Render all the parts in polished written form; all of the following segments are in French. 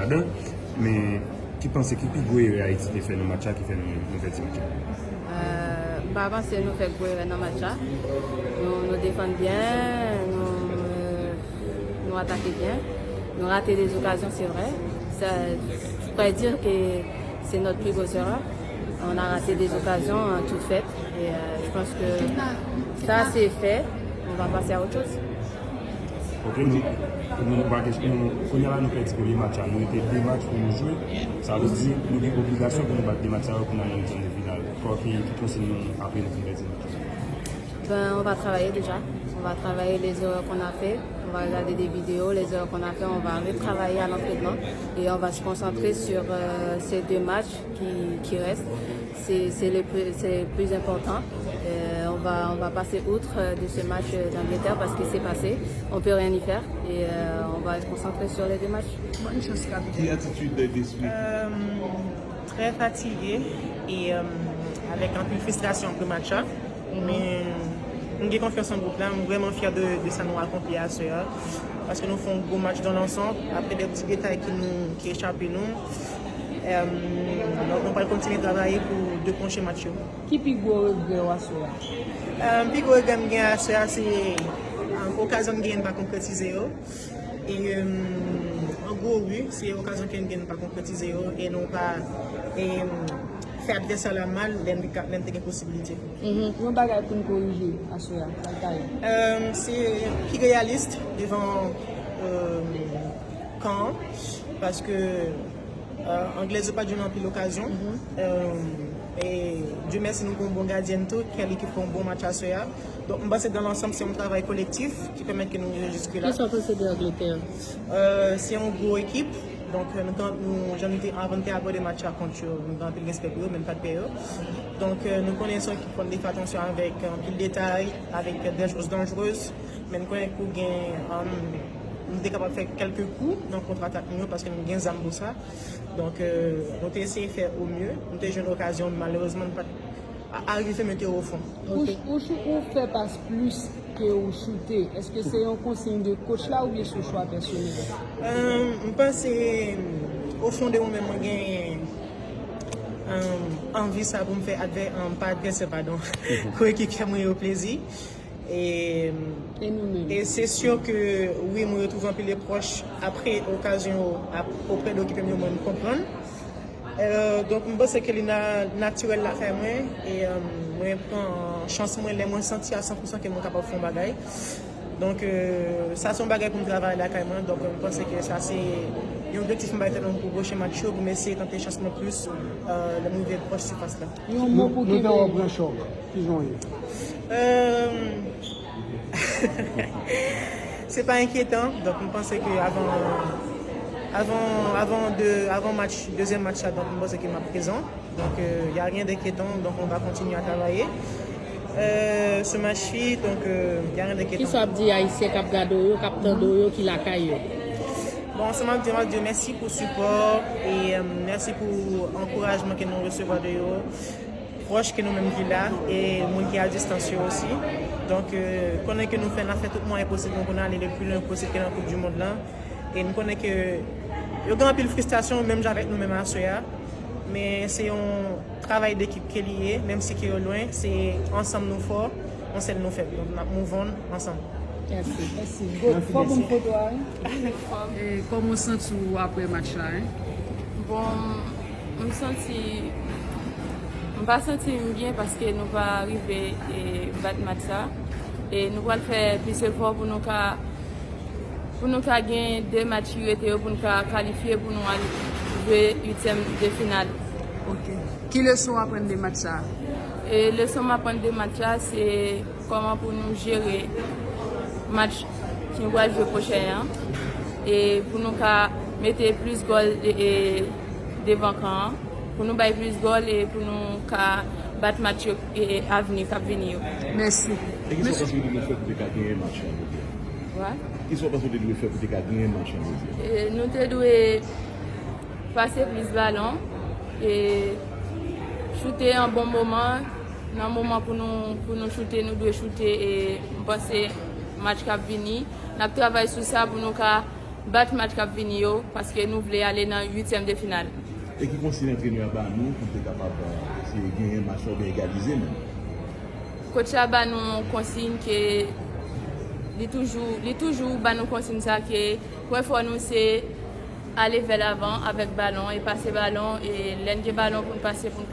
là-dedans. Mais qui pense que plus gros Haïti fait nos matchs qui fait nos petits matchs? Avant, c'est nous faire jouer dans le match. Nous défendons bien, nous attaquons bien. Nous ratons des occasions, c'est vrai. Ça, je pourrais dire que c'est notre plus grosse erreur. On a raté des occasions toutes faites. Et je pense que ça, c'est fait. On va passer à autre chose. Ok, nous avons fait les matchs. Nous avons deux matchs pour nous jouer. Ça veut dire que nous avons une obligation pour nous battre des matchs pour nous aller en finale. Quoi qui continue après nous faire des matchs? On va travailler déjà. On va travailler les erreurs qu'on a fait. On va regarder des vidéos, les erreurs qu'on a fait. On va retravailler à l'entraînement. Et on va se concentrer sur ces deux matchs qui restent. C'est le plus important. On va passer outre de ce match d'Angleterre parce qu'il s'est passé. On ne peut rien y faire et on va se concentrer sur les deux matchs. Quelle attitude d'esprit? Très fatigué et avec un peu de frustration pour le match. Mais nous avons confiance en groupe là. Nous sommes vraiment fiers de ça nous accomplir à ce heure. Parce que nous faisons un gros match dans l'ensemble. Après des petits détails qui échappent nous. Donc on va continuer à travailler pour de prochains matchs. Qui est le plus gros regret à ce? Le plus gros regret à ce c'est l'occasion de ne pas concrétiser. Et en gros, oui, c'est l'occasion de ne pas concrétiser et non pas faire adversaire la mal, l'intérêt possibilité. Comment bagage pour nous corriger à ce? C'est plus réaliste devant Caen parce que Anglaise n'a pas dû remplir l'occasion. Et Dieu merci, nous avons un bon gardien qui a l'équipe pour un bon match à Soya. Donc, dans l'ensemble, c'est un travail collectif qui permet que nous jusque-là. Qu'est-ce qu'on peut se dire d'Angleterre? C'est une grosse équipe. Donc, j'en étais inventé à avoir des matchs contre nous avons respect pour eux, même pas de période. Donc, nous connaissons qu'ils font des attention avec un peu de détails, avec des choses dangereuses. Mais nous connaissons qu'ils nous sommes capables de faire quelques coups dans le contre-attaque parce que nous avons des armes pour ça. Donc, nous avons essayé de faire au mieux. Nous avons eu une occasion, malheureusement, de pas arriver à mettre au fond. Ou fait passe plus que au shooter? Est-ce que c'est un consigne de coach là ou bien ce choix personnel? Je pense que au fond de moi-même, j'ai envie ça pour me faire pas adversaire, pardon, coéquipier au plaisir. Et c'est sûr que oui, je me retrouve un peu les proches après l'occasion auprès de l'équipe de me comprendre. Donc, je pense que c'est naturel la faire et je prends chance de me sentir à 100% que je suis capable de faire un bagage. Donc, ça c'est un bagage pour me travailler là carrément. Donc, je pense que ça c'est un objectif pour le prochain match pour essayer de tenter chance plus le mauvais proche se passe là. Nous avons un brancheur. Qu'ils ont eu. C'est pas inquiétant. Donc, je pense que avant match, deuxième match, donc je pense qu'il est présent. Donc, il n'y a rien d'inquiétant. Donc, on va continuer à travailler. Ce match-ci, donc, il n'y a rien d'inquiétant. Qui soit dit Haïtien Cap Gado, Captain Doyo, qui l'a caillé? Bon, ça m'a dit Dieu merci pour le support et merci pour l'encouragement que nous recevons de eux, proches que nous mêmes là et les gens qui sont à distance aussi. Donc, connaît que nous faisons tout le moins possible, donc on a allé le plus loin possible dans la Coupe du Monde là. Et nous connaissons que il y a un peu de frustration, même avec nous-mêmes à Soya. Mais c'est un travail d'équipe qui est lié, même si qui est loin, c'est ensemble nous forts, on sait nous faire. Donc, nous mouvons ensemble. Merci. Pas pour une photo. Comment vous sentez-vous après le match là? Bon, je me sens bien parce que nous pas arriver à battre le match ça. Et nous allons faire plus d'efforts pour nous gagner deux matchs pour nous qualifier pour nous aller jouer 8e de finale. Ok. Quelle leçon apprendre des matchs là? Et le leçon apprendre des matchs là, c'est comment pour nous gérer le match qui va jouer prochain et pour nous mettre plus de goals devant camp, pour nous battre plus de goals et pour nous battre le match à venir. Merci. Et qui sont parce que vous devez faire pour gagner un match? Qui sont parce que vous devez faire pour gagner un match? Nous devons passer plus de ballon et shooter un bon moment. Dans un moment pour nous shooter, nous devons shooter et passer le match qui va venir. Nous travaillons sur ça pour nous battre match cap vini parce que nous voulons aller dans le 8e de finale. Et qui consigne l'entraîneur à nous pour être capable de gagner un match ou bien égaliser même. Coach Abba nous consigne que il toujours nous consigne ça que pour fois nous c'est aller vers l'avant avec ballon et passer ballon et l'enlever ballon pour passer pour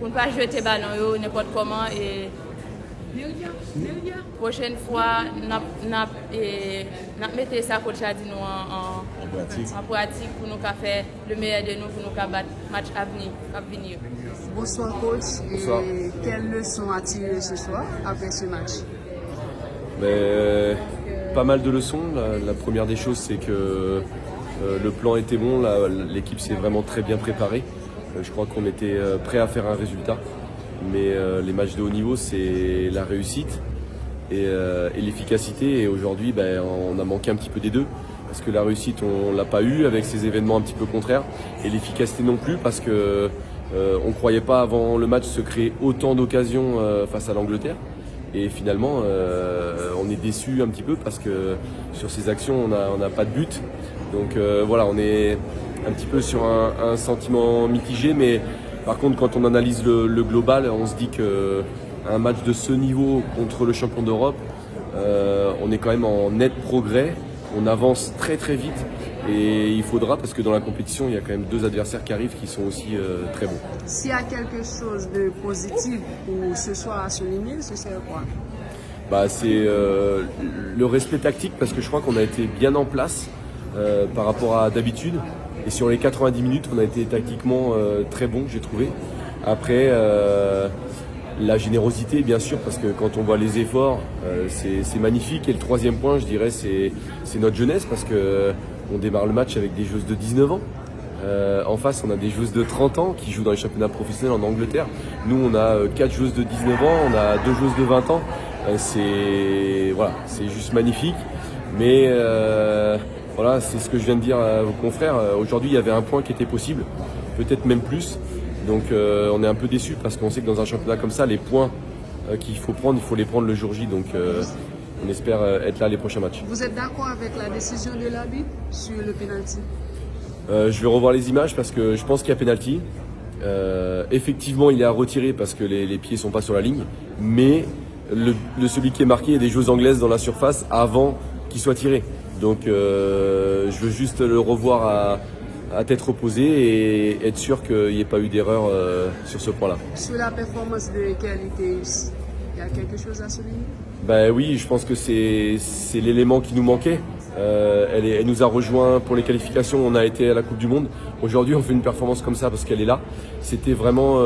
ne pas jeter ballon n'importe comment et prochaine fois n'a mettre ça coach a dit nous en pratique pour nous faire le meilleur de nous pour nous battre match à venir. Bonsoir coach. Bonsoir. Et quelles leçons à tirer ce soir après ce match? Pas mal de leçons. La première des choses, c'est que le plan était bon. L'équipe s'est vraiment très bien préparée. Je crois qu'on était prêt à faire un résultat. Mais les matchs de haut niveau, c'est la réussite et l'efficacité. Et aujourd'hui, on a manqué un petit peu des deux. Parce que la réussite, on ne l'a pas eu avec ces événements un petit peu contraires. Et l'efficacité non plus, parce que on ne croyait pas avant le match se créer autant d'occasions face à l'Angleterre. Et finalement, on est déçu un petit peu parce que sur ces actions, on n'a pas de but. Donc voilà, on est un petit peu sur un sentiment mitigé. Mais par contre, quand on analyse le global, on se dit qu'un match de ce niveau contre le champion d'Europe, on est quand même en net progrès. On avance très très vite. Et il faudra, parce que dans la compétition, il y a quand même deux adversaires qui arrivent qui sont aussi très bons. S'il y a quelque chose de positif pour ce soir à souligner, ce serait quoi? C'est le respect tactique, parce que je crois qu'on a été bien en place par rapport à d'habitude. Et sur les 90 minutes, on a été tactiquement très bon, j'ai trouvé. Après, la générosité, bien sûr, parce que quand on voit les efforts, c'est magnifique. Et le troisième point, je dirais, c'est notre jeunesse, parce que on démarre le match avec des joueuses de 19 ans. En face, on a des joueuses de 30 ans qui jouent dans les championnats professionnels en Angleterre. Nous, on a 4 joueuses de 19 ans, on a 2 joueuses de 20 ans. C'est juste magnifique. Mais voilà, c'est ce que je viens de dire à vos confrères. Aujourd'hui, il y avait un point qui était possible, peut-être même plus. Donc on est un peu déçus parce qu'on sait que dans un championnat comme ça, les points qu'il faut prendre, il faut les prendre le jour J. Donc on espère être là les prochains matchs. Vous êtes d'accord avec la décision de l'arbitre sur le penalty? Je vais revoir les images parce que je pense qu'il y a penalty. Effectivement, il est à retirer parce que les pieds sont pas sur la ligne. Mais celui qui est marqué, il y a des joueuses anglaises dans la surface avant qu'il soit tiré. Donc je veux juste le revoir à tête reposée et être sûr qu'il n'y ait pas eu d'erreur sur ce point-là. Sur la performance de qualité, il y a quelque chose à souligner? Oui, je pense que c'est l'élément qui nous manquait. Elle nous a rejoint pour les qualifications, on a été à la Coupe du Monde. Aujourd'hui, on fait une performance comme ça parce qu'elle est là. C'était vraiment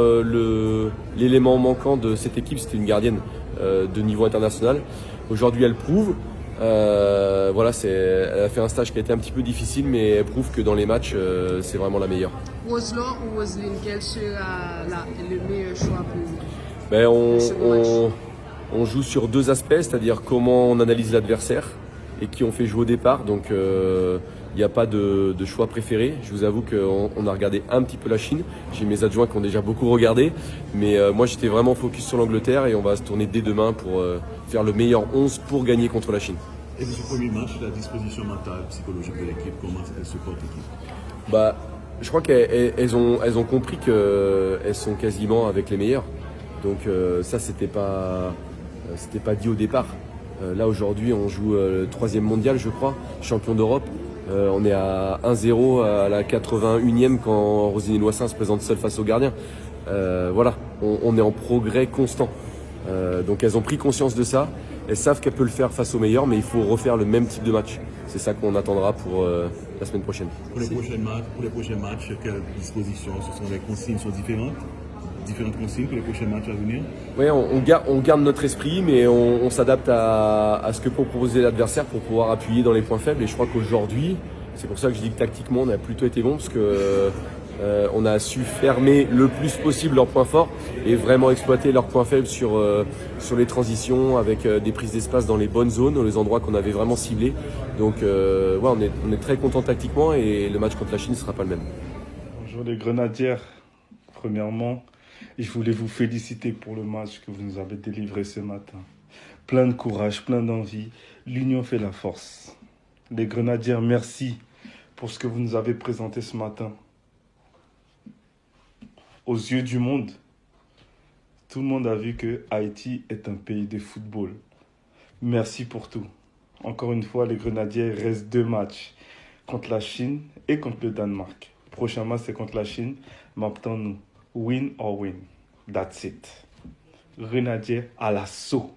l'élément manquant de cette équipe, c'était une gardienne de niveau international. Aujourd'hui, elle prouve. Elle a fait un stage qui a été un petit peu difficile, mais elle prouve que dans les matchs, c'est vraiment la meilleure. Roselaw ou Roseline, quel sera le meilleur choix pour On joue sur deux aspects, c'est-à-dire comment on analyse l'adversaire et qui on fait jouer au départ. Donc il n'y a pas de choix préféré. Je vous avoue qu'on a regardé un petit peu la Chine. J'ai mes adjoints qui ont déjà beaucoup regardé. Mais moi j'étais vraiment focus sur l'Angleterre et on va se tourner dès demain pour faire le meilleur 11 pour gagner contre la Chine. Et pour ce premier match, la disposition mentale, psychologique de l'équipe, comment elle se porte l'équipe? Je crois qu'elles ont compris qu'elles sont quasiment avec les meilleurs. Donc ça, c'était pas dit au départ. Là aujourd'hui, on joue le 3e mondial, je crois, champion d'Europe. On est à 1-0 à la 81e quand Roselyne Loissin se présente seule face au gardien. On est en progrès constant. Donc elles ont pris conscience de ça. Elles savent qu'elles peuvent le faire face aux meilleurs, mais il faut refaire le même type de match. C'est ça qu'on attendra pour la semaine prochaine. Pour les prochains matchs, quelles dispositions? Les consignes sont différentes consignes pour les prochains matchs à venir? Oui, on garde notre esprit, mais on s'adapte à ce que peut proposer l'adversaire pour pouvoir appuyer dans les points faibles. Et je crois qu'aujourd'hui, c'est pour ça que je dis que tactiquement, on a plutôt été bon, parce que on a su fermer le plus possible leurs points forts et vraiment exploiter leurs points faibles sur les transitions avec des prises d'espace dans les bonnes zones, dans les endroits qu'on avait vraiment ciblés. Donc on est très content tactiquement et le match contre la Chine ne sera pas le même. Bonjour les Grenadières. Premièrement, je voulais vous féliciter pour le match que vous nous avez délivré ce matin. Plein de courage, plein d'envie. L'union fait la force. Les Grenadiers, merci pour ce que vous nous avez présenté ce matin. Aux yeux du monde, tout le monde a vu que Haïti est un pays de football. Merci pour tout. Encore une fois, les Grenadiers restent 2 matchs contre la Chine et contre le Danemark. Prochain match, c'est contre la Chine. Maintenant, nous, win or win. That's it. Grenadiers à l'assaut.